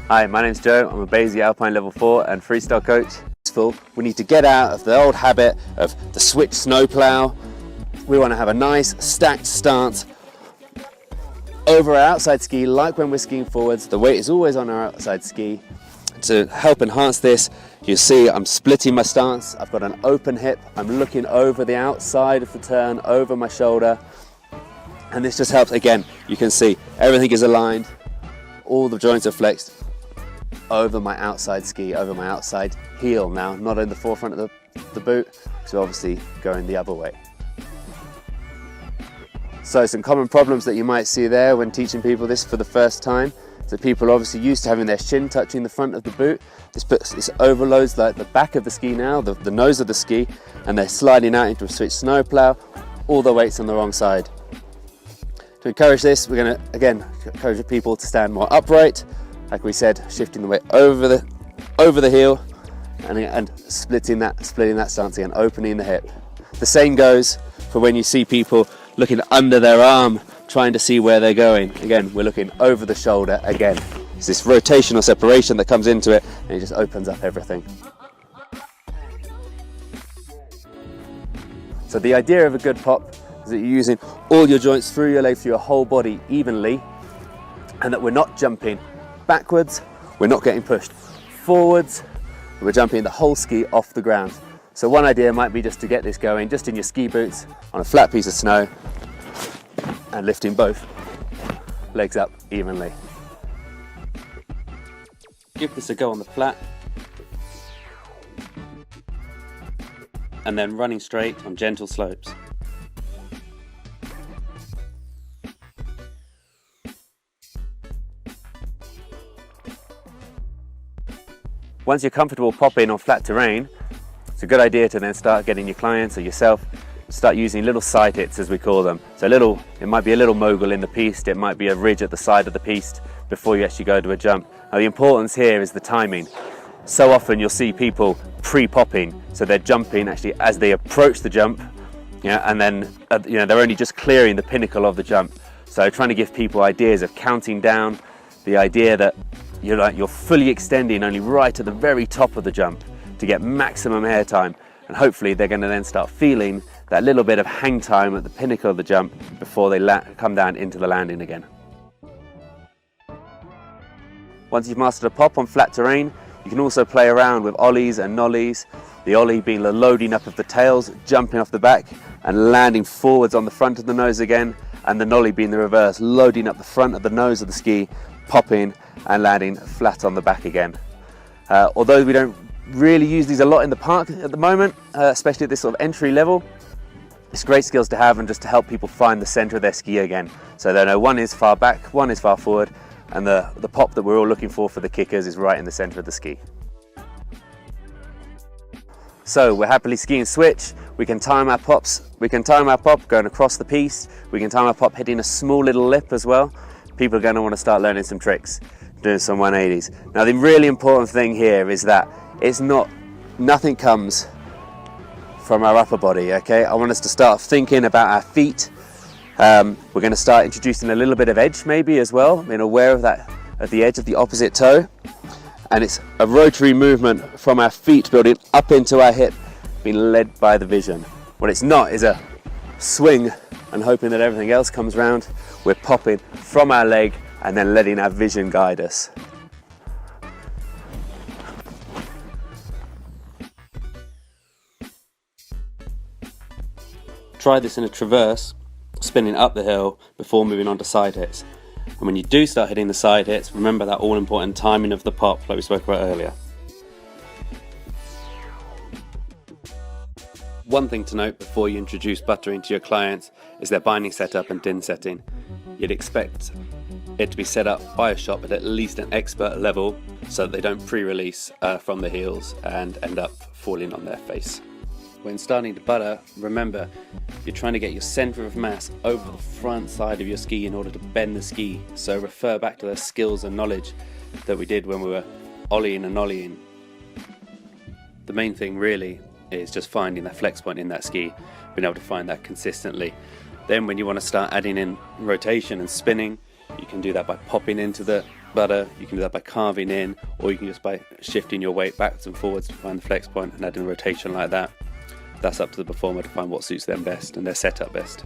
Hi, my name's Joe. I'm a Basie Alpine Level 4 and freestyle coach. We need to get out of the old habit of the switch snowplow. We want to have a nice stacked stance over our outside ski, like when we're skiing forwards. The weight is always on our outside ski. To help enhance this, you see I'm splitting my stance. I've got an open hip. I'm looking over the outside of the turn, over my shoulder. And this just helps. Again, you can see everything is aligned. All the joints are flexed over my outside ski, over my outside heel now, not in the forefront of the boot, so obviously going the other way. So some common problems that you might see there when teaching people this for the first time, is that people are obviously used to having their shin touching the front of the boot. This overloads like the back of the ski now, the nose of the ski, and they're sliding out into a switch snowplow, all the weight's on the wrong side. To encourage this, we're going to again encourage people to stand more upright, like we said, shifting the weight over the heel and splitting that stance again, opening the hip. The same goes for when you see people looking under their arm, trying to see where they're going. Again, we're looking over the shoulder again. It's this rotational separation that comes into it, and it just opens up everything. So the idea of a good pop is that you're using all your joints through your leg, through your whole body evenly, and that we're not jumping backwards, we're not getting pushed forwards, we're jumping the whole ski off the ground. So one idea might be just to get this going just in your ski boots on a flat piece of snow and lifting both legs up evenly. Give this a go on the flat and then running straight on gentle slopes. Once you're comfortable popping on flat terrain, it's a good idea to then start getting your clients or yourself start using little side hits, as we call them. So it might be a little mogul in the piste, it might be a ridge at the side of the piste before you actually go to a jump. Now the importance here is the timing. So often you'll see people pre-popping, so they're jumping actually as they approach the jump, and then they're only just clearing the pinnacle of the jump. So trying to give people ideas of counting down, the idea that you're fully extending only right at the very top of the jump to get maximum air time, and hopefully they're going to then start feeling that little bit of hang time at the pinnacle of the jump before they come down into the landing again. Once you've mastered a pop on flat terrain, you can also play around with ollies and nollies. The ollie being the loading up of the tails, jumping off the back and landing forwards on the front of the nose again, and the nollie being the reverse, loading up the front of the nose of the ski, popping and landing flat on the back again. Although we don't really use these a lot in the park at the moment, especially at this sort of entry level, it's great skills to have and just to help people find the center of their ski again. So they know one is far back, one is far forward, and the pop that we're all looking for the kickers is right in the center of the ski. So we're happily skiing switch. We can time our pops. We can time our pop going across the piste. We can time our pop hitting a small little lip as well. People are going to want to start learning some tricks, doing some 180s. Now the really important thing here is that nothing comes from our upper body, okay? I want us to start thinking about our feet. We're going to start introducing a little bit of edge maybe as well, being aware of that, at the edge of the opposite toe. And it's a rotary movement from our feet building up into our hip, being led by the vision. What it's not is a swing and hoping that everything else comes round. We're popping from our leg and then letting our vision guide us. Try this in a traverse, spinning up the hill before moving on to side hits. And when you do start hitting the side hits, remember that all important timing of the pop like we spoke about earlier. One thing to note before you introduce buttering to your clients is their binding setup and din setting. You'd expect it to be set up by a shop at least an expert level so that they don't pre-release from the heels and end up falling on their face. When starting to butter, remember you're trying to get your center of mass over the front side of your ski in order to bend the ski. So refer back to the skills and knowledge that we did when we were ollieing and nollieing. The main thing really is just finding that flex point in that ski, being able to find that consistently. Then when you want to start adding in rotation and spinning, you can do that by popping into the better, you can do that by carving in, or you can just by shifting your weight backwards and forwards to find the flex point and adding a rotation like that. That's up to the performer to find what suits them best and their setup best.